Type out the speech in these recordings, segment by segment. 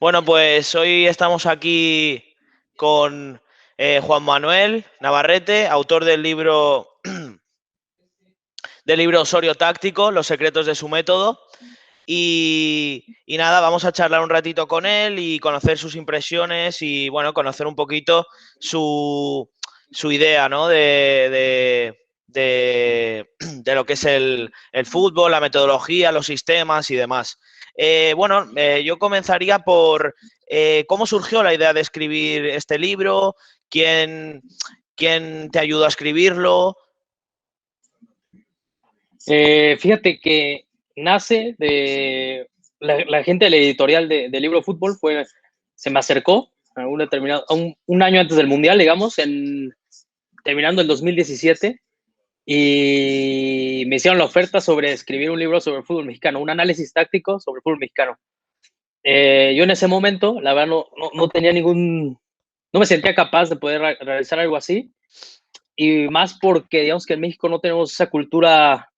Bueno, pues hoy estamos aquí con Juan Manuel Navarrete, autor del libro Osorio Táctico, Los secretos de su método. Y nada, vamos a charlar un ratito con él y conocer sus impresiones y, bueno, conocer un poquito su idea, ¿no? De lo que es el fútbol, la metodología, los sistemas y demás. Yo comenzaría por cómo surgió la idea de escribir este libro, quién te ayudó a escribirlo. Fíjate que nace de la gente de la editorial de Libro Fútbol, se me acercó a un año antes del Mundial, digamos, terminando el 2017, y me hicieron la oferta sobre escribir un libro sobre el fútbol mexicano, un análisis táctico sobre el fútbol mexicano. Yo en ese momento, la verdad, no tenía no me sentía capaz de poder realizar algo así, y más porque, digamos que en México no tenemos esa cultura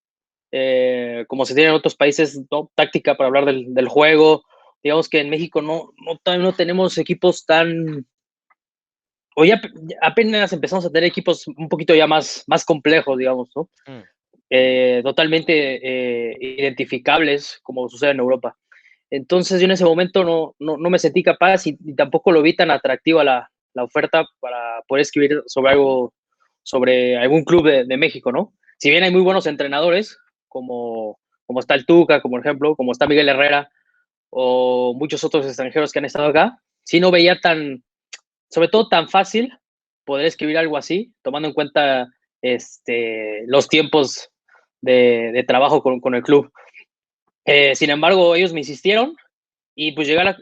como se tiene en otros países, ¿no? Táctica para hablar del juego. Digamos que en México todavía no tenemos equipos tan... O ya apenas empezamos a tener equipos un poquito ya más complejos, digamos, ¿no? Totalmente identificables, como sucede en Europa. Entonces yo en ese momento no me sentí capaz y tampoco lo vi tan atractiva la oferta para poder escribir sobre algún club de México, ¿no? Si bien hay muy buenos entrenadores, como está el Tuca, como por ejemplo, como está Miguel Herrera, o muchos otros extranjeros que han estado acá, sí no veía sobre todo tan fácil poder escribir algo así, tomando en cuenta los tiempos de trabajo con el club. Sin embargo, ellos me insistieron y pues llegué a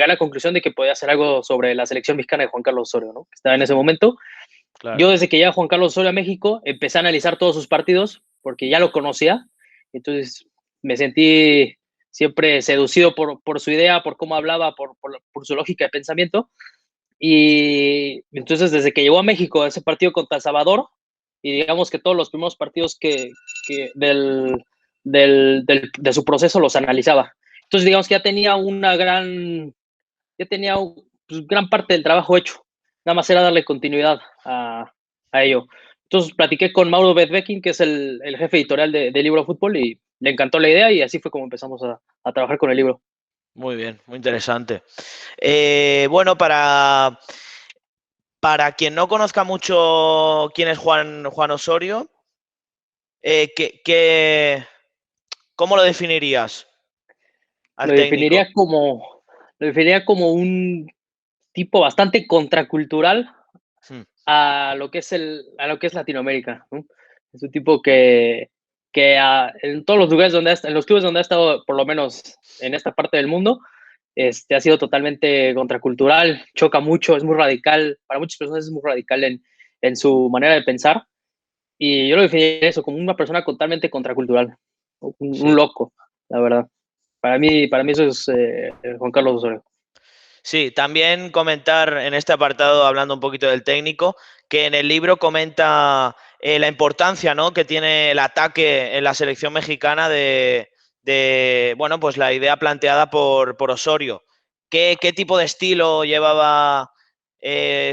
la conclusión de que podía hacer algo sobre la selección mexicana de Juan Carlos Osorio, ¿no? Que estaba en ese momento. Claro. Yo desde que llega Juan Carlos Osorio a México empecé a analizar todos sus partidos porque ya lo conocía, entonces me sentí siempre seducido por su idea, por cómo hablaba, por su lógica de pensamiento. Y entonces desde que llegó a México ese partido contra El Salvador, y digamos que todos los primeros partidos de su proceso los analizaba. Entonces digamos que ya tenía pues, gran parte del trabajo hecho. Nada más era darle continuidad a ello. Entonces platiqué con Mauro Bedbekin, que es el jefe editorial de Libro Fútbol, y le encantó la idea y así fue como empezamos a trabajar con el libro. Muy bien, muy interesante. Bueno, para quien no conozca mucho quién es Juan Osorio, eh, ¿qué- qué- ¿cómo lo definirías al Lo técnico? definiría como, lo definiría como un tipo bastante contracultural Hmm. a lo que es Latinoamérica, ¿no? Es un tipo en todos los lugares en los clubes donde ha estado, por lo menos en esta parte del mundo, ha sido totalmente contracultural, choca mucho, es muy radical, para muchas personas es muy radical en su manera de pensar, y yo lo definiría eso, como una persona totalmente contracultural, un Sí. loco, la verdad. Para mí eso es Juan Carlos Osorio. Sí, también comentar en este apartado, hablando un poquito del técnico, que en el libro comenta la importancia, ¿no?, que tiene el ataque en la selección mexicana bueno, pues la idea planteada por Osorio. ¿Qué tipo de estilo llevaba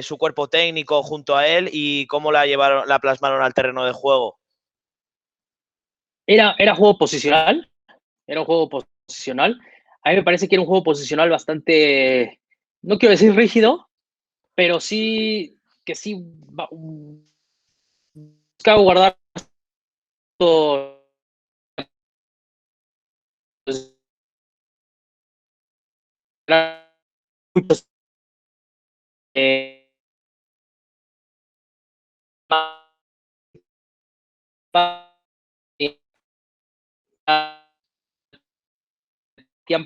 su cuerpo técnico junto a él y cómo la plasmaron al terreno de juego? Era juego posicional, era un juego posicional. A mí me parece que era un juego posicional bastante, no quiero decir rígido, pero sí que sí buscaba guardar todo, pues, muchos eh,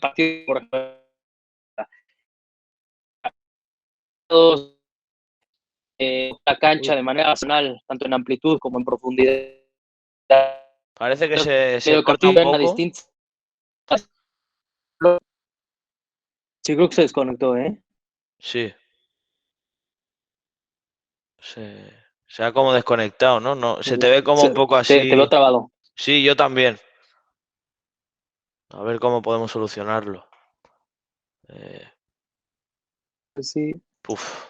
partidos por la cancha Uy, de manera nacional, tanto en amplitud como en profundidad. parece que se Medio corta un partido en la poco. distinta. Sí, creo que se desconectó, ¿eh? Sí, se, se ha como desconectado, ¿no? No, se te ve como un poco Te veo así. trabado. Sí, yo también. A ver cómo podemos solucionarlo. Pues sí. Uf.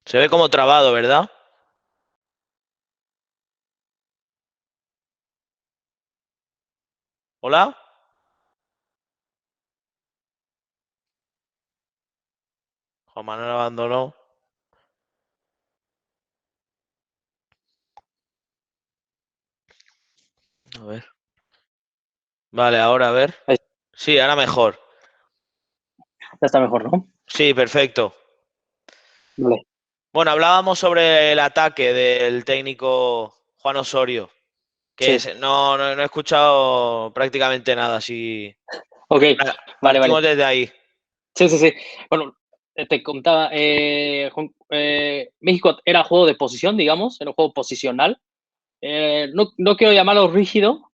Se ve como trabado, ¿verdad? ¿Hola? Juan Manuel abandonó. A ver. Vale, ahora a ver. Ahí Sí, ahora mejor. ya está mejor, ¿no? Sí, perfecto. Vale. Bueno, hablábamos sobre el ataque del técnico Juan Osorio, que Sí. no he escuchado prácticamente nada, así Ok, vale, partimos vale. desde ahí. Sí, sí, sí. Bueno, te contaba, México era juego de posición, digamos, era un juego posicional. No quiero llamarlo rígido,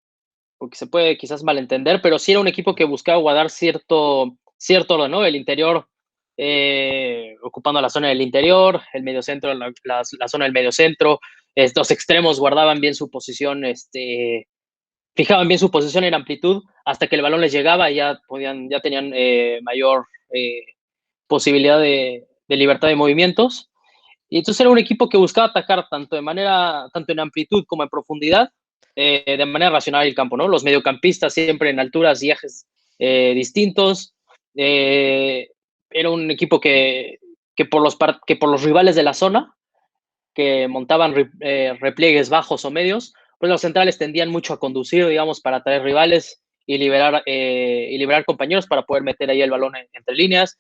porque se puede quizás malentender, pero sí era un equipo que buscaba guardar cierto orden, ¿no? El interior, ocupando la zona del interior, el mediocentro, la zona del mediocentro, estos extremos guardaban bien su posición, fijaban bien su posición en amplitud hasta que el balón les llegaba y ya tenían mayor posibilidad de libertad de movimientos. Y entonces era un equipo que buscaba atacar tanto en amplitud como en profundidad, de manera racional el campo, ¿no? Los mediocampistas siempre en alturas y ejes distintos. Era un equipo que por los rivales de la zona, que montaban repliegues bajos o medios, pues los centrales tendían mucho a conducir, digamos, para atraer rivales y liberar compañeros para poder meter ahí el balón entre líneas.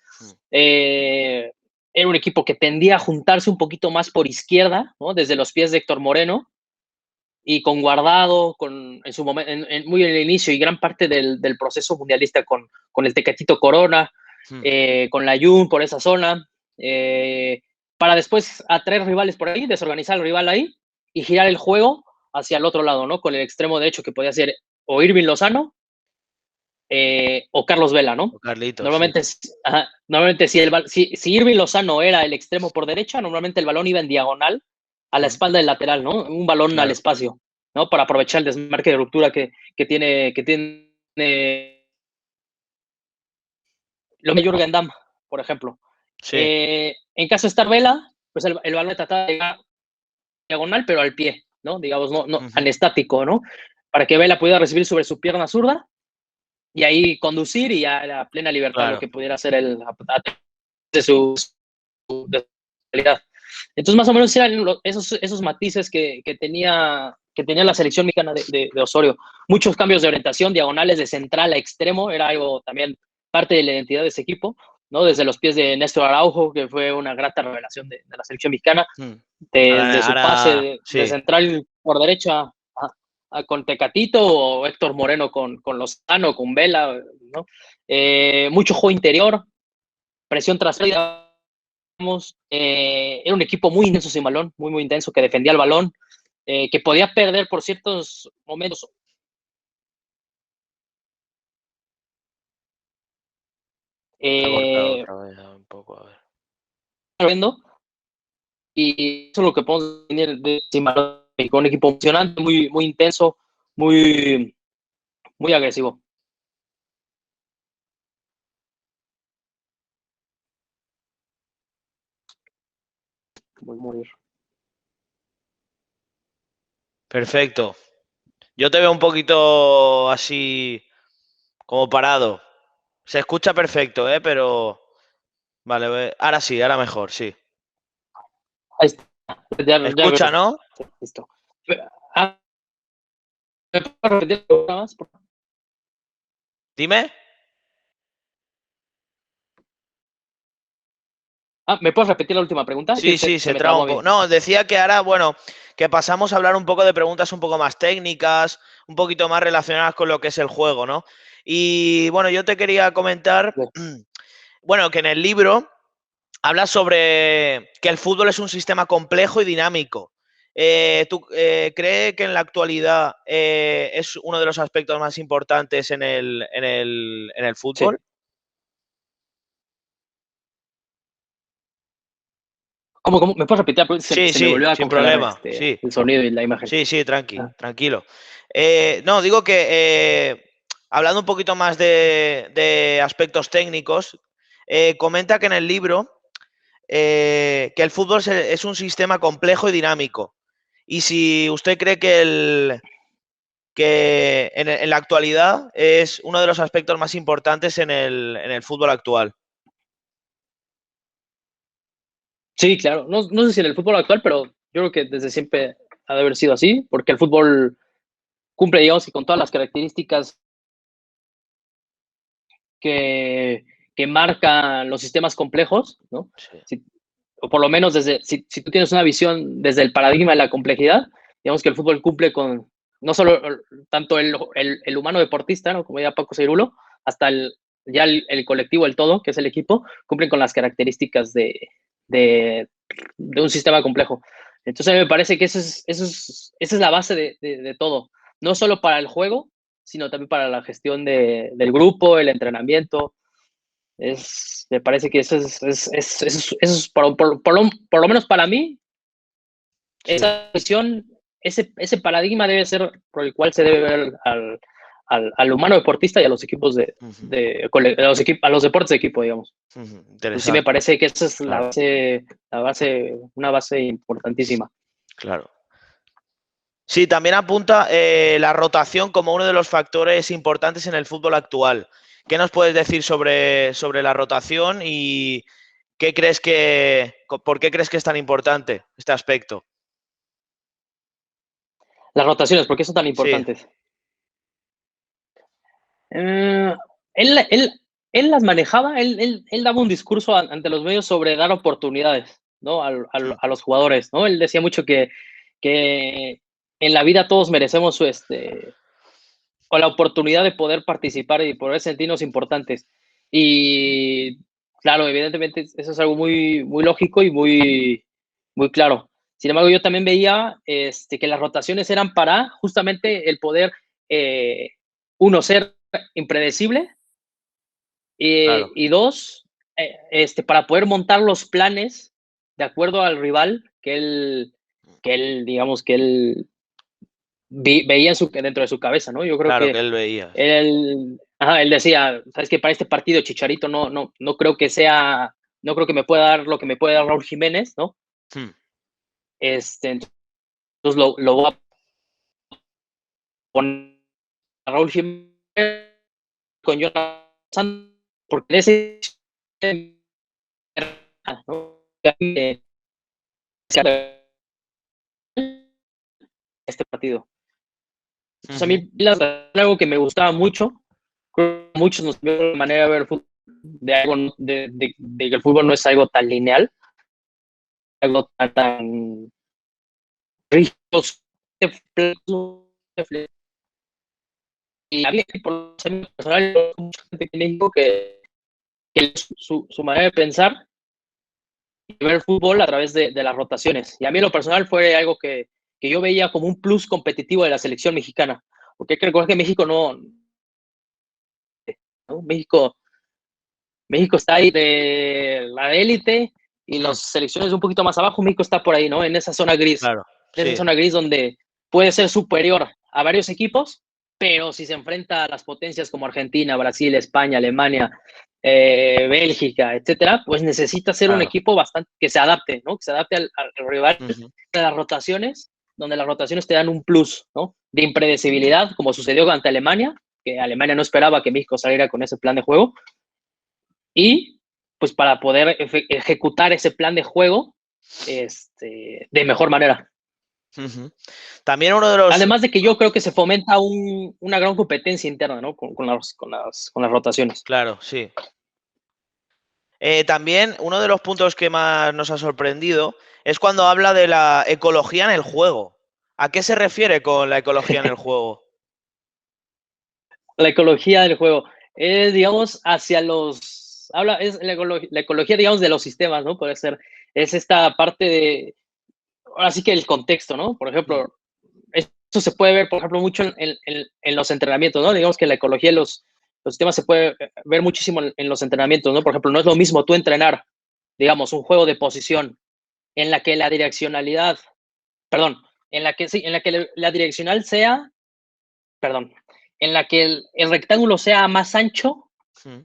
Eh, Era un equipo que tendía a juntarse un poquito más por izquierda, ¿no? Desde los pies de Héctor Moreno y con Guardado, en su momento, muy en el inicio y gran parte del proceso mundialista con el Tecatito Corona, con la Jun por esa zona, para después atraer rivales por ahí, desorganizar al rival ahí y girar el juego hacia el otro lado, ¿no? Con el extremo derecho que podía ser o Irving Lozano o Carlos Vela, ¿no? O Carlitos, sí. Normalmente, normalmente si Irving Lozano era el extremo por derecha, normalmente el balón iba en diagonal a la espalda del lateral, ¿no? Un balón al Claro. espacio, ¿no? Para aprovechar el desmarque de ruptura que tiene lo que Jürgen Damm, por ejemplo. Sí. En caso de estar Vela, pues el balón trataba de llegar diagonal, pero al pie, ¿no? Digamos, no Ujú. anestático, ¿no? Para que Vela pudiera recibir sobre su pierna zurda y ahí conducir y ya la plena libertad lo Claro. que pudiera hacer de su calidad. Entonces, más o menos eran esos matices que tenía la selección mexicana de Osorio. Muchos cambios de orientación, diagonales de central a extremo, era algo también parte de la identidad de ese equipo, ¿no? Desde los pies de Néstor Araujo, que fue una grata revelación de la selección mexicana, Mm. de su pase Ahora, de sí. central por derecha con Tecatito o Héctor Moreno con Lozano, con Vela, ¿no? Mucho juego interior, presión trasera. Era un equipo muy intenso sin balón, muy, muy intenso, que defendía el balón, que podía perder por ciertos momentos. Se ha cortado Eh, otra vez un poco, a ver. y eso es lo que podemos tener de sin balón, con un equipo emocionante, muy, muy intenso, muy, muy agresivo. Voy a morir. Perfecto. Yo te veo un poquito así como parado. Se escucha perfecto, ¿eh? Pero... Vale, ahora sí, ahora mejor, sí. Ahí está. Ya, ¿Me ya escucha, no? listo. Ah, ¿me puedo repetir nada más? Dime. ¿Me puedes repetir la última pregunta? Que Sí, se, sí, se se me traba trabó un a poco. mí. No, decía que ahora, bueno, que pasamos a hablar un poco de preguntas un poco más técnicas, un poquito más relacionadas con lo que es el juego, ¿no? Y bueno, yo te quería comentar, bueno, que en el libro habla sobre que el fútbol es un sistema complejo y dinámico. ¿Tú crees que en la actualidad es uno de los aspectos más importantes en el Sí. fútbol? ¿Cómo? ¿Me puedes repetir? Pues Sí, se me sí, volvió a sin congelar problema. Sí, el sonido y la imagen. sí, sí, Ah, tranquilo. No, digo que hablando un poquito más de aspectos técnicos, comenta que en el libro que el fútbol es un sistema complejo y dinámico. Y si usted cree que en la actualidad es uno de los aspectos más importantes en el fútbol actual. Sí, claro. No sé si en el fútbol actual, pero yo creo que desde siempre ha de haber sido así, porque el fútbol cumple, digamos, que con todas las características que, que marcan los sistemas complejos, ¿no? Sí. Si, o por lo menos si tú tienes una visión desde el paradigma de la complejidad, digamos que el fútbol cumple con no solo tanto el humano deportista, ¿no? Como ya Paco Cerulo, hasta ya el colectivo, el todo, que es el equipo, cumplen con las características de un sistema complejo. Entonces me parece que esa es la base de todo, no solo para el juego, sino también para la gestión del grupo, el entrenamiento. Me parece que eso es por lo menos para mí, Sí. esa visión, ese paradigma debe ser por el cual se debe ver al humano deportista y a los equipos Ujú, a los deportes de equipo, digamos. ujú. Entonces sí me Interesante, parece que esa es claro, una base importantísima. claro. Sí, también apunta la rotación como uno de los factores importantes en el fútbol actual. ¿Qué nos puedes decir sobre la rotación y por qué crees que es tan importante este aspecto? Las rotaciones, ¿por qué son tan Sí, importantes? Eh, él, él, él las manejaba, él daba un discurso ante los medios sobre dar oportunidades, ¿no? mm, A los jugadores, ¿no? Él decía mucho que en la vida todos merecemos o la oportunidad de poder participar y poder sentirnos importantes. Y claro, evidentemente eso es algo muy, muy lógico y muy claro. Sin embargo, yo también veía que las rotaciones eran para justamente el poder, eh, uno, ser impredecible claro. y dos, para poder montar los planes de acuerdo al rival digamos, que él veía dentro de su cabeza, ¿no? Yo creo Claro que que él veía. él decía, sabes que para este partido Chicharito no creo que sea, no creo que me pueda dar lo que me puede dar Raúl Jiménez, ¿no? Mm, Entonces lo voy a poner a Raúl Jiménez con Jonathan, porque ese, ¿no? Este partido. Entonces a ujú, mí algo que me gustaba mucho, creo que muchos nos dio la manera de ver fútbol, de que el fútbol no es algo tan lineal, algo tan rígido, y había por personal mucha gente en México que su manera de pensar y ver el fútbol a través de las rotaciones. Y a mí en lo personal fue algo que yo veía como un plus competitivo de la selección mexicana, porque hay que recordar que México ¿no? México está ahí de la élite y mm, las selecciones un poquito más abajo, México está por ahí, ¿no? claro, En esa sí, zona gris donde puede ser superior a varios equipos, pero si se enfrenta a las potencias como Argentina, Brasil, España, Alemania, Bélgica, etcétera, pues necesita ser un claro. equipo bastante que se adapte, ¿no? Que se adapte al rival Ujú, de las rotaciones, donde las rotaciones te dan un plus, ¿no? De impredecibilidad, como sucedió ante Alemania, que Alemania no esperaba que México saliera con ese plan de juego, y pues para poder ejecutar ese plan de juego de mejor manera. ujú. También uno de los, Además de que yo creo que se fomenta una gran competencia interna, ¿no? Con las rotaciones. claro, sí. También uno de los puntos que más nos ha sorprendido es cuando habla de la ecología en el juego. ¿A qué se refiere con la ecología en el juego? La ecología del juego es, digamos, es la ecología, digamos, de los sistemas, ¿no? Puede ser, es esta parte ahora sí que el contexto, ¿no? Por Mm, ejemplo, esto se puede ver, por ejemplo, mucho en los entrenamientos, ¿no? Digamos que la ecología de los sistemas se puede ver muchísimo en los entrenamientos, ¿no? Por ejemplo, no es lo mismo tú entrenar, digamos, un juego de posición en la que la direccionalidad, perdón, en la que sí, en la que la direccional sea perdón, en la que el rectángulo sea más ancho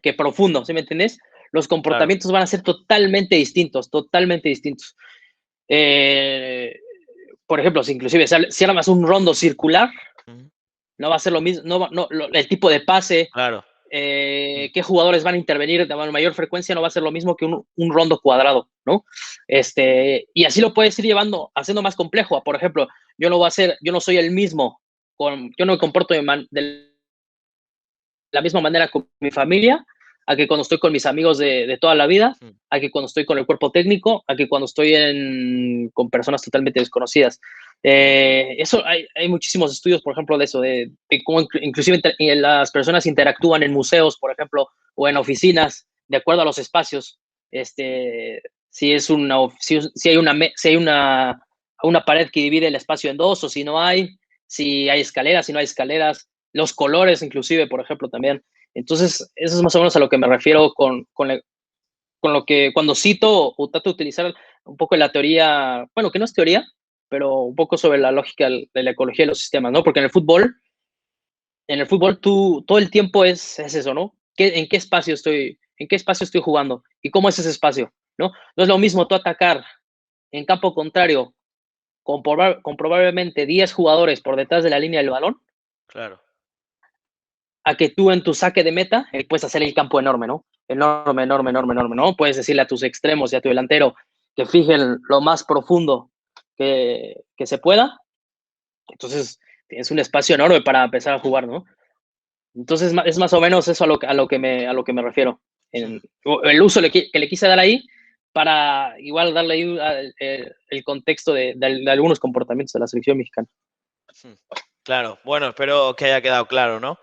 que profundo, ¿sí me entiendes? Los Claro. comportamientos van a ser totalmente distintos, totalmente distintos. Eh, por ejemplo, si armas un rondo circular, no va a ser lo mismo, el tipo de pase, Claro. Mm. qué jugadores van a intervenir de mayor frecuencia no va a ser lo mismo que un rondo cuadrado, ¿no? Y así lo puedes ir llevando, haciendo más complejo. Por ejemplo, yo no soy el mismo, yo no me comporto de la misma manera con mi familia, a que cuando estoy con mis amigos de toda la vida, Mm. a que cuando estoy con el cuerpo técnico, a que cuando estoy con personas totalmente desconocidas. Eso hay muchísimos estudios, por ejemplo, de eso, de cómo inclusive las personas interactúan en museos, por ejemplo, o en oficinas, de acuerdo a los espacios. Si es una, si hay una pared que divide el espacio en dos, o si hay escaleras, si no hay escaleras, los colores inclusive, por ejemplo, también. Entonces, eso es más o menos a lo que me refiero con lo que cuando cito o trato de utilizar un poco la teoría, bueno, que no es teoría, pero un poco sobre la lógica de la ecología de los sistemas, ¿no? Porque en el fútbol tú todo el tiempo es eso, ¿no? ¿En qué espacio estoy jugando? ¿Y cómo es ese espacio? ¿No? No es lo mismo tú atacar en campo contrario con probablemente 10 jugadores por detrás de la línea del balón Claro. a que tú en tu saque de meta puedes hacer el campo enorme, ¿no? Enorme, enorme, enorme, enorme, ¿no? Puedes decirle a tus extremos y a tu delantero que fijen lo más profundo que se pueda. Entonces, tienes un espacio enorme para empezar a jugar, ¿no? Entonces, es más o menos eso a lo que me refiero. El uso que le quise dar ahí para igual darle ahí el contexto de algunos comportamientos de la selección mexicana. Claro. Bueno, espero que haya quedado claro, ¿no?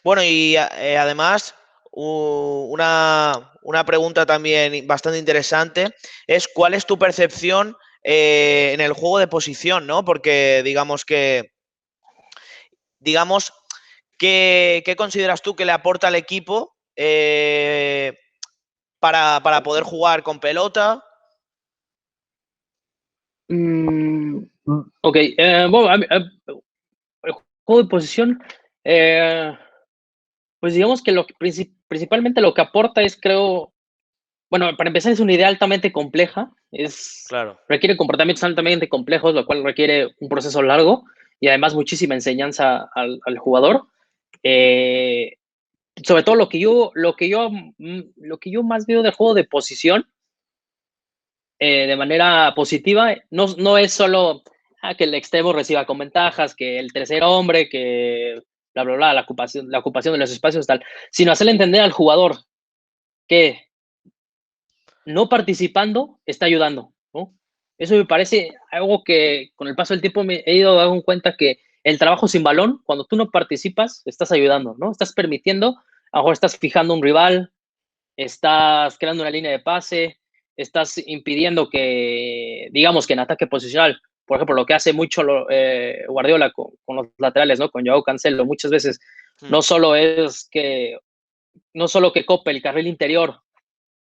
Bueno, y además, una pregunta también bastante interesante es ¿cuál es tu percepción en el juego de posición, ¿no? Porque digamos, ¿qué consideras tú que le aporta al equipo para poder jugar con pelota? Ok, bueno, el juego de posición, eh, pues digamos que principalmente lo que aporta es, creo, bueno, para empezar es una idea altamente compleja, Claro. requiere comportamientos altamente complejos, lo cual requiere un proceso largo y además muchísima enseñanza al jugador. Eh, Sobre todo lo que yo más veo del juego de posición de manera positiva, no es solo que el extremo reciba con ventajas, que el tercer hombre, que bla, bla, bla, la ocupación de los espacios, tal, sino hacerle entender al jugador que no participando está ayudando, ¿no? Eso me parece algo que con el paso del tiempo me he ido dando cuenta que el trabajo sin balón, cuando tú no participas, estás ayudando, ¿no? Estás permitiendo, a lo mejor estás fijando un rival, estás creando una línea de pase, estás impidiendo que, digamos que en ataque posicional, por ejemplo, lo que hace mucho Guardiola con los laterales, ¿no? Con Joao Cancelo, muchas veces Mm. no solo es que, no solo que cope el carril interior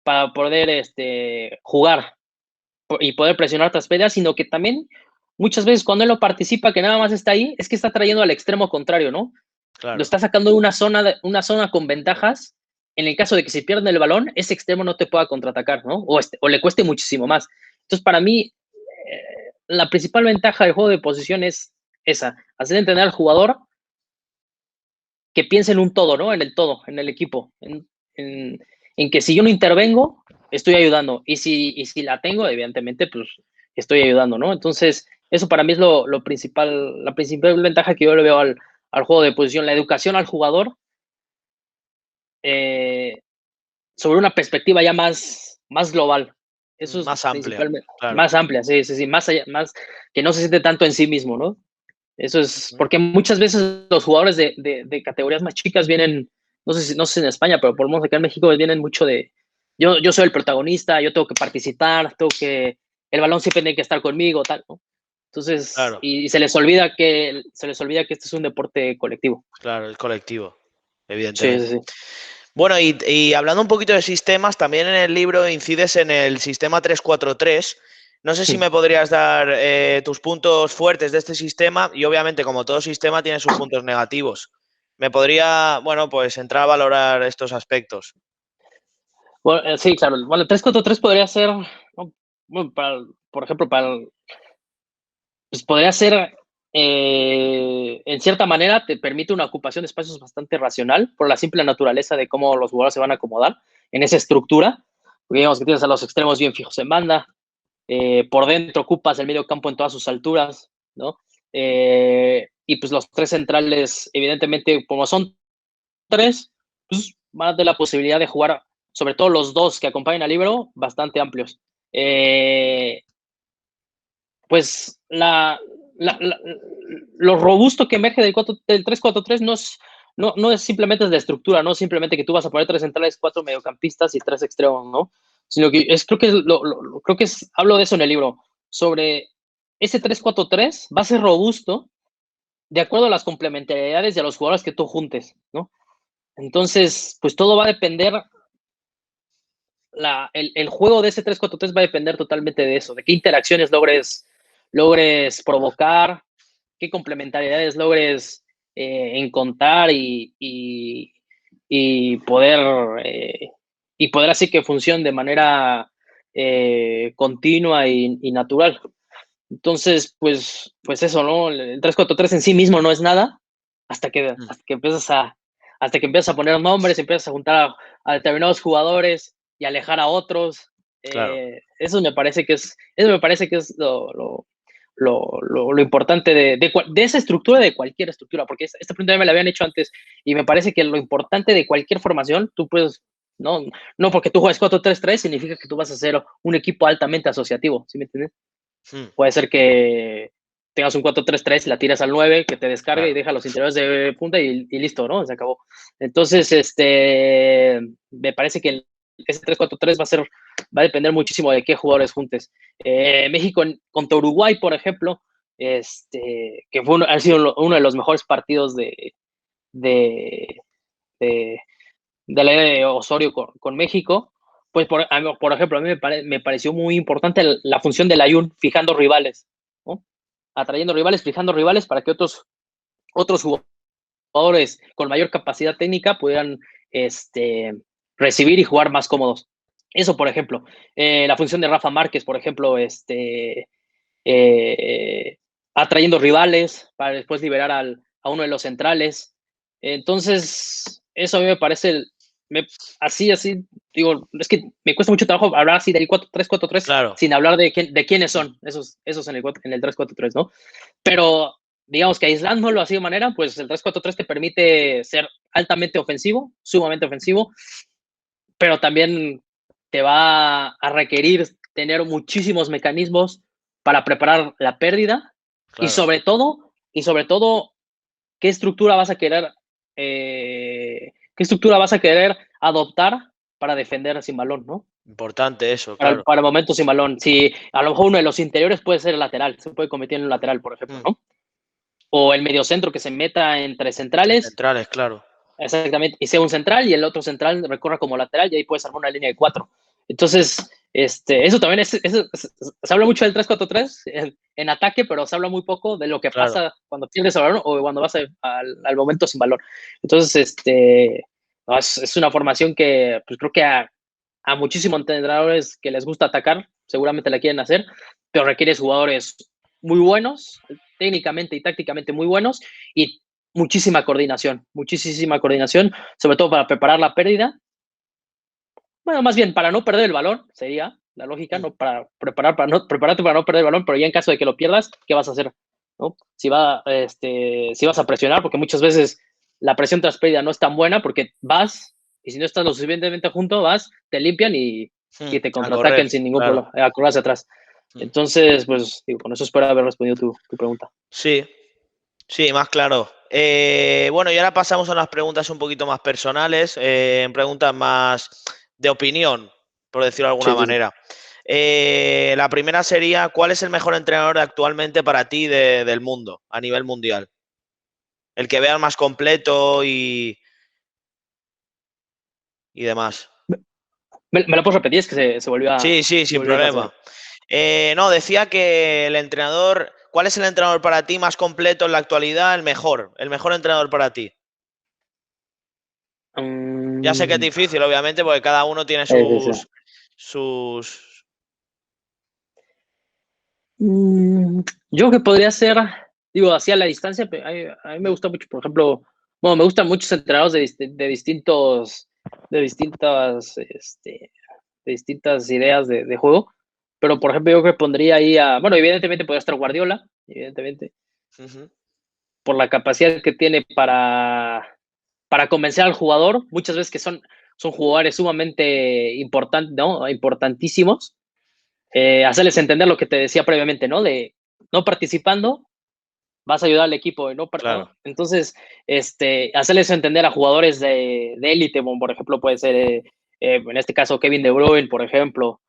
para poder jugar y poder presionar otras peleas, sino que también muchas veces cuando él no participa, que nada más está ahí, es que está trayendo al extremo contrario, ¿no? Lo Claro. está sacando de una zona con ventajas. En el caso de que se pierda el balón, ese extremo no te pueda contraatacar, ¿no? O le cueste muchísimo más. Entonces, para mí, la principal ventaja del juego de posición es esa, hacer entender al jugador que piense en un todo, ¿no? En el todo, en el equipo, en, en que si yo no intervengo, estoy ayudando. Y si la tengo, evidentemente, pues estoy ayudando, ¿no? Entonces, eso para mí es lo principal, la principal ventaja que yo le veo al juego de posición, la educación al jugador eh, sobre una perspectiva ya más global. Eso es Más amplia. principalmente, Claro. más amplia, sí, sí, sí, más allá, más que no se siente tanto en sí mismo, ¿no? Eso es Ujú. porque muchas veces los jugadores de categorías más chicas vienen, no sé si en España, pero por lo menos acá en México vienen mucho de, yo soy el protagonista, yo tengo que participar, el balón siempre tiene que estar conmigo, tal, ¿no? Entonces, Claro. y se les olvida que este es un deporte colectivo. Claro, el colectivo, Sí, sí, evidentemente. sí. Bueno, y hablando un poquito de sistemas, también en el libro incides en el sistema 3-4-3, No sé si me podrías dar tus puntos fuertes de este sistema y obviamente como todo sistema tiene sus puntos negativos. Me podría, bueno, pues entrar a valorar estos aspectos. Bueno, sí, claro. Bueno, el 3-4-3 podría ser, ¿no? Bueno, por ejemplo, pues podría ser, en cierta manera, te permite una ocupación de espacios bastante racional por la simple naturaleza de cómo los jugadores se van a acomodar en esa estructura. Porque digamos que tienes a los extremos bien fijos en banda, por dentro ocupas el medio campo en todas sus alturas, ¿no? Y pues los tres centrales, evidentemente, como son tres, pues van a tener la posibilidad de jugar, sobre todo los dos que acompañan al libro, bastante amplios. Pues lo robusto que emerge del 3-4-3 no es simplemente de estructura, no simplemente que tú vas a poner tres centrales, cuatro mediocampistas y tres extremos, ¿no? Sino que creo que creo que hablo de eso en el libro, sobre ese 3-4-3 va a ser robusto de acuerdo a las complementariedades y a los jugadores que tú juntes, ¿no? Entonces, pues todo va a depender, el juego de ese 3-4-3 va a depender totalmente de eso, de qué interacciones logres provocar, qué complementariedades logres encontrar poder, y poder así que funcione de manera continua y natural. Entonces, pues eso, ¿no? El 3-4-3 en sí mismo no es nada hasta que empiezas a poner nombres, empiezas a juntar a determinados jugadores y alejar a otros. Claro. Eso me parece que es lo importante de esa estructura, de cualquier estructura, porque esta pregunta ya me la habían hecho antes y me parece que lo importante de cualquier formación, tú puedes, no porque tú juegues 4-3-3 significa que tú vas a ser un equipo altamente asociativo, ¿sí me entiendes? Puede ser que tengas un 4-3-3 y la tiras al 9, que te descargue y Claro. deja los interiores de punta y listo, ¿no? Se acabó. Entonces, me parece que ese 3-4-3 va a depender muchísimo de qué jugadores juntes. México contra Uruguay, por ejemplo, que ha sido uno de los mejores partidos de, de, de la era de Osorio con México, pues por ejemplo, a mí me pareció muy importante la función del Ayun fijando rivales, ¿no? Atrayendo rivales, fijando rivales para que otros jugadores con mayor capacidad técnica pudieran recibir y jugar más cómodos. Eso, por ejemplo. La función de Rafa Márquez, por ejemplo, eh, atrayendo rivales para después liberar a uno de los centrales. Entonces, eso a mí me parece, así, digo, es que me cuesta mucho trabajo hablar así del 3-4-3 Claro. sin hablar de quiénes son esos en el 3-4-3, ¿no? Pero digamos que aislándolo así de manera, pues el 3-4-3 te permite ser altamente ofensivo, sumamente ofensivo, pero también te va a requerir tener muchísimos mecanismos para preparar la pérdida y Claro. sobre todo, qué estructura vas a querer, adoptar para defender sin balón, ¿no? Importante eso, Para, claro. para momentos sin balón. Si a lo mejor uno de los interiores puede ser el lateral, se puede convertir en un lateral, por ejemplo, ¿no? O el mediocentro que se meta entre Entre centrales. centrales, claro. Exactamente, y sea un central y el otro central recorra como lateral y ahí puedes armar una línea de cuatro. Entonces, eso también se habla mucho del 3-4-3 en ataque, pero se habla muy poco de lo que Claro. pasa cuando pierdes el balón o cuando vas al momento sin balón. Entonces, no, es una formación que pues, creo que a muchísimos entrenadores que les gusta atacar, seguramente la quieren hacer, pero requiere jugadores muy buenos, técnicamente y tácticamente muy buenos, y muchísima coordinación, sobre todo para preparar la pérdida. Bueno, más bien para no perder el balón, sería la lógica, ¿no? Prepararte para no perder el balón, pero ya en caso de que lo pierdas, ¿qué vas a hacer? ¿No? Si vas a presionar, porque muchas veces la presión tras pérdida no es tan buena porque vas, y si no estás lo suficientemente junto, vas, te limpian y te A correr, contraataquen sin ningún claro. problema, a correr hacia atrás. Entonces, pues, digo, con eso espero haber respondido tu pregunta. Sí, sí, más claro. Bueno, y ahora pasamos a unas preguntas un poquito más personales, preguntas más de opinión, por decirlo de alguna Sí, sí, sí. manera. La primera sería, ¿cuál es el mejor entrenador actualmente para ti del mundo, a nivel mundial? El que veas más completo y demás. ¿Me lo puedes repetir? Es que se volvió Sí, a, sí, se sin volvió a pasar. problema. No, decía que el entrenador, ¿cuál es el entrenador para ti más completo en la actualidad? El mejor entrenador para ti. Ya sé que es Mm, difícil, obviamente, porque cada uno tiene sí, sí. sus... Mm, yo que podría ser, digo, así a la distancia, a mí me gusta mucho, por ejemplo, bueno, me gustan muchos entrenadores de distintos, de distintas ideas de juego, pero por ejemplo yo que pondría ahí bueno, evidentemente podría estar Guardiola, evidentemente, Ujú. por la capacidad que tiene para convencer al jugador, muchas veces que son jugadores sumamente importantes, ¿no? Importantísimos, hacerles entender lo que te decía previamente, ¿no? De no participando, vas a ayudar al equipo, ¿no? Claro, Entonces, hacerles entender a jugadores de élite, como por ejemplo puede ser, en este caso, Kevin De Bruyne, por ejemplo,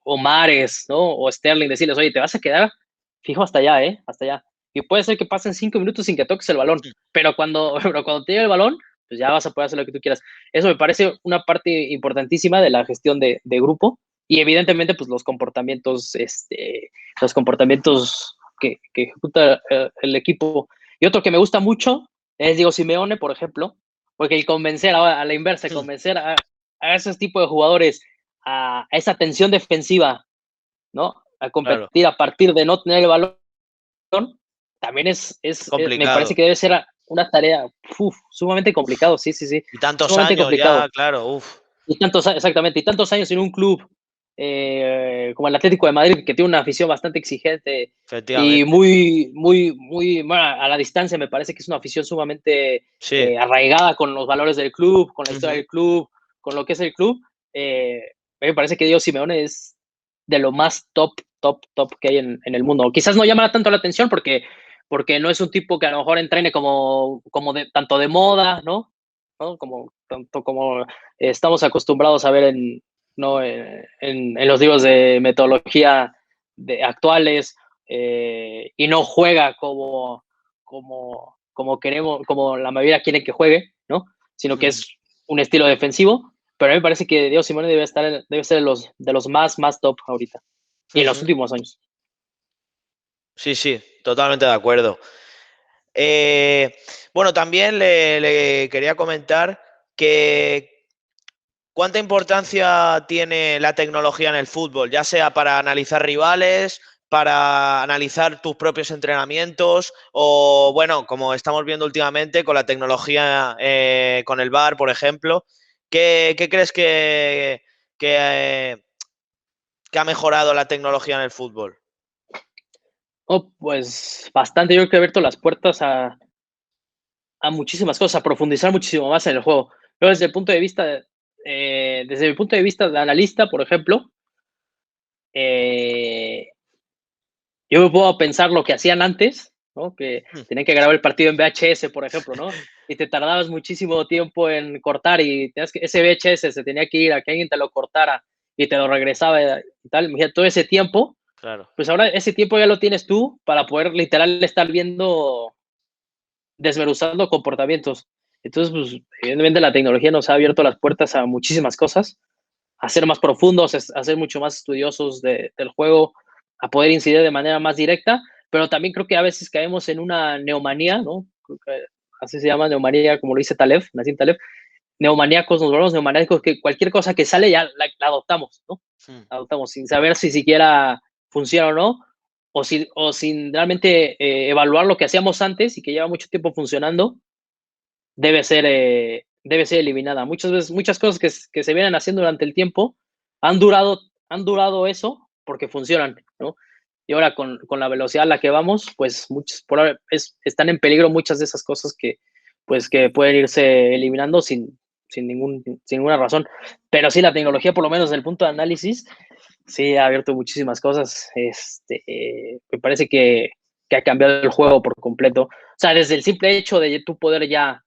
o Mares, ¿no? O Sterling, decirles, oye, te vas a quedar fijo hasta allá, ¿eh? Hasta allá. Y puede ser que pasen 5 minutos sin que toques el balón, pero cuando te llegue el balón, pues ya vas a poder hacer lo que tú quieras. Eso me parece una parte importantísima de la gestión de grupo y evidentemente, pues los comportamientos que ejecuta el equipo. Y otro que me gusta mucho es Diego Simeone, por ejemplo, porque el convencer a la inversa, convencer a esos tipos de jugadores a esa tensión defensiva, ¿no? A claro. competir a partir de no tener el balón, también me parece Complicado. que debe ser una tarea sumamente complicado, sí, sí, sí, Y tantos sumamente años ya, complicado. claro, uff, Exactamente, y tantos años en un club como el Atlético de Madrid, que tiene una afición bastante exigente y efectivamente. muy, muy, muy, bueno, a la distancia me parece que es una afición sumamente Sí. arraigada con los valores del club, con la historia Ujú. del club, con lo que es el club. Me parece que Diego Simeone es de lo más top, top, top que hay en el mundo. Quizás no llama tanto la atención porque no es un tipo que a lo mejor entrene como tanto de moda, ¿no? ¿No? Tanto como estamos acostumbrados a ver ¿no? En los libros de metodología actuales y no juega como queremos, como la mayoría quiere que juegue, ¿no? Sino que Ujú. es un estilo defensivo, pero a mí me parece que Diego Simone debe ser de los más top ahorita y en los Ujú. últimos años. Sí, sí, totalmente de acuerdo. Eh, bueno, también le quería comentar que cuánta importancia tiene la tecnología en el fútbol, ya sea para analizar rivales, para analizar tus propios entrenamientos o, bueno, como estamos viendo últimamente con la tecnología, con el VAR, por ejemplo. ¿Qué crees que, eh, que ha mejorado la tecnología en el fútbol? Oh, pues bastante, yo creo que he abierto las puertas a muchísimas cosas, a profundizar muchísimo más en el juego. Pero desde mi punto de vista de analista, por ejemplo, eh, yo me puedo pensar lo que hacían antes, ¿no? Que Mm. tenían que grabar el partido en VHS, por ejemplo, ¿no? Y te tardabas muchísimo tiempo en cortar y ese VHS se tenía que ir a que alguien te lo cortara y te lo regresaba y tal. Mira, todo ese tiempo, Claro. pues ahora ese tiempo ya lo tienes tú para poder literal estar viendo, desmenuzando comportamientos. Entonces, pues, evidentemente la tecnología nos ha abierto las puertas a muchísimas cosas, a ser más profundos, a ser mucho más estudiosos del juego, a poder incidir de manera más directa, pero también creo que a veces caemos en una neomanía, ¿no? Creo que así se llama neomanía, como lo dice Nassim Taleb, neomaníacos, nos volvemos neomaníacos, que cualquier cosa que sale ya la adoptamos, ¿no? Mm. La adoptamos sin saber si siquiera funciona o no, o sin realmente evaluar lo que hacíamos antes y que lleva mucho tiempo funcionando, debe ser eliminada. Muchas veces, muchas cosas que se vienen haciendo durante el tiempo han durado eso porque funcionan, ¿no? Y ahora con la velocidad a la que vamos, pues están en peligro muchas de esas cosas pues, que pueden irse eliminando sin ninguna razón. Pero sí, la tecnología, por lo menos desde el punto de análisis, sí ha abierto muchísimas cosas. Me parece que ha cambiado el juego por completo. O sea, desde el simple hecho de tú poder ya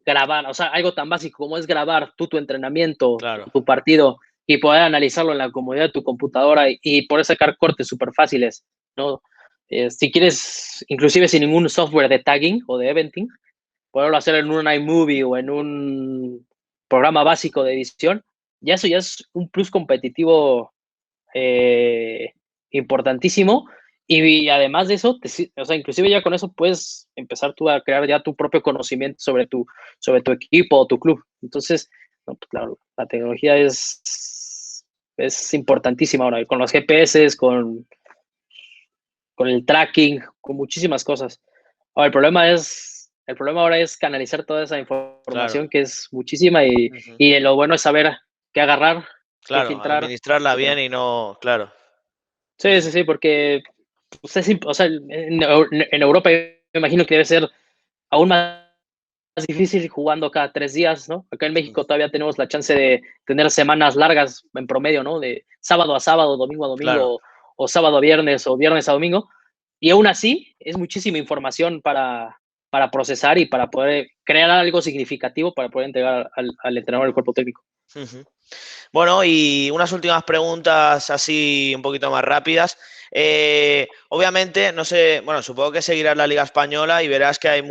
grabar, o sea, algo tan básico como es grabar tu entrenamiento, Claro. tu partido y poder analizarlo en la comodidad de tu computadora y poder sacar cortes súper fáciles, ¿no? Si quieres, inclusive sin ningún software de tagging o de eventing, poderlo hacer en un iMovie o en un programa básico de edición, eso ya es un plus competitivo importantísimo. Y además de eso, o sea, inclusive ya con eso puedes empezar tú a crear ya tu propio conocimiento sobre tu equipo o tu club. Entonces, no, pues, claro, la tecnología es importantísima ahora, con los GPS, con el tracking, con muchísimas cosas. Ahora, el problema ahora es canalizar toda esa Claro. información que es muchísima Ujú. y lo bueno es saber qué agarrar, qué Claro, filtrar, administrarla bien etcétera. y no, claro. Sí, sí, Ujú. sí, porque pues, o sea, en Europa me imagino que debe ser aún más difícil jugando cada 3 días, ¿no? Acá en Ujú. México todavía tenemos la chance de tener semanas largas en promedio, ¿no? De sábado a sábado, domingo a Claro. domingo, o sábado a viernes, o viernes a domingo. Y aún así, es muchísima información para procesar y para poder crear algo significativo para poder entregar al entrenador del cuerpo técnico. Ujú. Bueno, y unas últimas preguntas así un poquito más rápidas. Obviamente, no sé, bueno, supongo que seguirás la Liga Española y verás que hay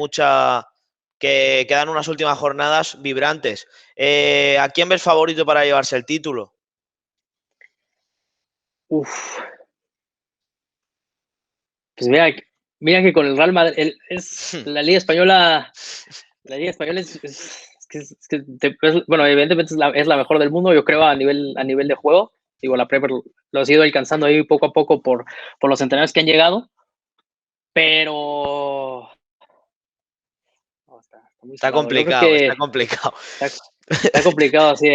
que quedan unas últimas jornadas vibrantes. ¿A quién ves favorito para llevarse el título? Uf, pues mira que con el Real Madrid, la Liga Española bueno, evidentemente es la mejor del mundo, yo creo, a nivel de juego. Digo, la Premier lo ha ido alcanzando ahí poco a poco por los entrenadores que han llegado, pero no, está muy Está cerrado. Yo creo complicado, está que complicado. está complicado así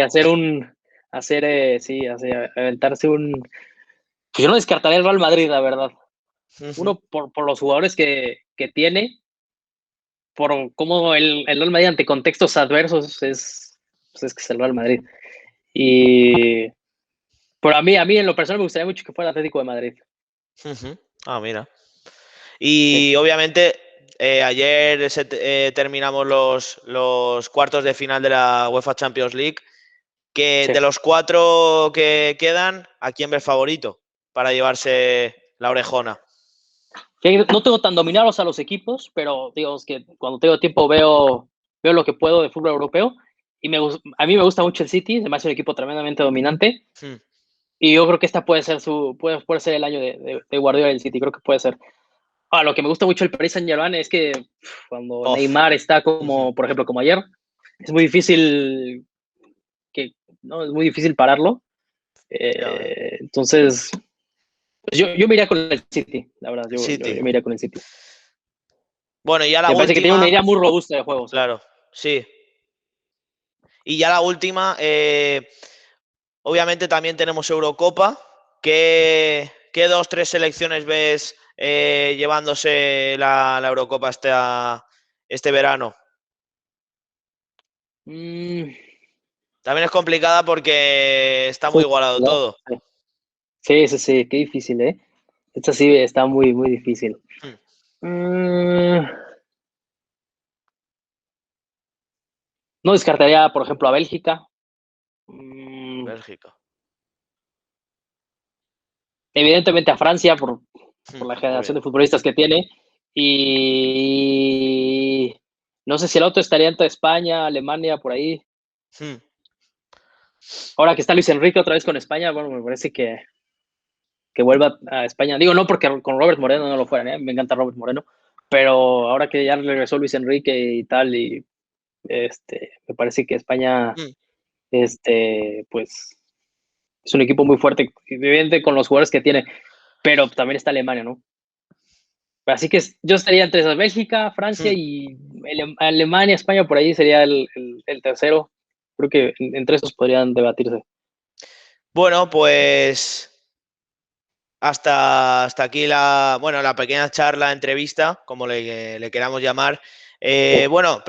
aventarse pues yo no descartaría el Real Madrid, la verdad. Ujú. Uno, por los jugadores que tiene, por cómo el Real Madrid ante contextos adversos pues es que es el Real Madrid. Y pero a mí en lo personal me gustaría mucho que fuera el Atlético de Madrid. Ujú. Ah, mira. Sí, Y obviamente ayer terminamos los cuartos de final de la UEFA Champions League. Que sí. de los cuatro que quedan, ¿a quién ves favorito para llevarse la orejona? No tengo tan dominados a los equipos, pero digamos que cuando tengo tiempo veo lo que puedo de fútbol europeo. Y a mí me gusta mucho el City, se me hace un equipo tremendamente dominante. Hmm. Y yo creo que esta puede ser el año de Guardiola del City, creo que puede ser. Lo que me gusta mucho el Paris Saint-Germain es que cuando Off. Neymar está Ujú. como, por ejemplo, como ayer, es muy difícil que, ¿no? Es muy difícil pararlo. Ya ves. Entonces, pues yo me iría con el City, la verdad, City. yo me iría con el City. Bueno, y ya la Me parece que tiene una última, idea muy robusta de juego, sí. claro, sí. Y ya la última, obviamente también tenemos Eurocopa. ¿Qué dos, tres selecciones ves llevándose la Eurocopa este verano? Mm, También es complicada porque está muy sí, igualado ¿no? todo. Sí, sí, sí, qué difícil, ¿eh? Esta sí está muy, muy difícil. Hmm. Mm, no descartaría, por ejemplo, a Bélgica. Mm, Bélgica. evidentemente a Francia por la Muy generación bien. de futbolistas que tiene. Y no sé si el otro estaría entre España, Alemania, por ahí. Hmm. Ahora que está Luis Enrique otra vez con España, bueno, me parece que vuelva a España. Digo, no porque con Robert Moreno no lo fueran, ¿eh? Me encanta Robert Moreno, pero ahora que ya regresó Luis Enrique y tal, y me parece que España, Hmm. pues es un equipo muy fuerte, evidente con los jugadores que tiene, pero también está Alemania, ¿no? Así que yo estaría entre Bélgica, Francia Hmm. y Alemania, España, por ahí sería el tercero. Creo que entre esos podrían debatirse. Bueno, pues hasta aquí la pequeña charla, entrevista, como le queramos llamar. Sí. Bueno,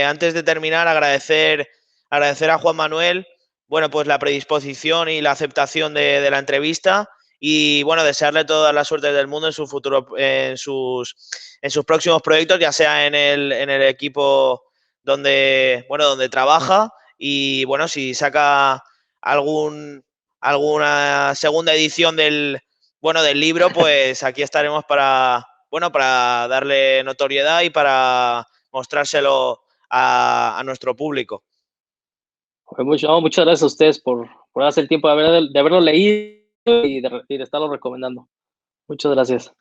antes de terminar, agradecer a Juan Manuel, bueno, pues la predisposición y la aceptación de la entrevista y, bueno, desearle todas las suertes del mundo en su futuro, en sus próximos proyectos, ya sea en el equipo donde trabaja y, bueno, si saca alguna segunda edición del libro, pues aquí estaremos para darle notoriedad y para mostrárselo a nuestro público. Muchas gracias a ustedes por darse el tiempo de haberlo leído y de estarlo recomendando. Muchas gracias.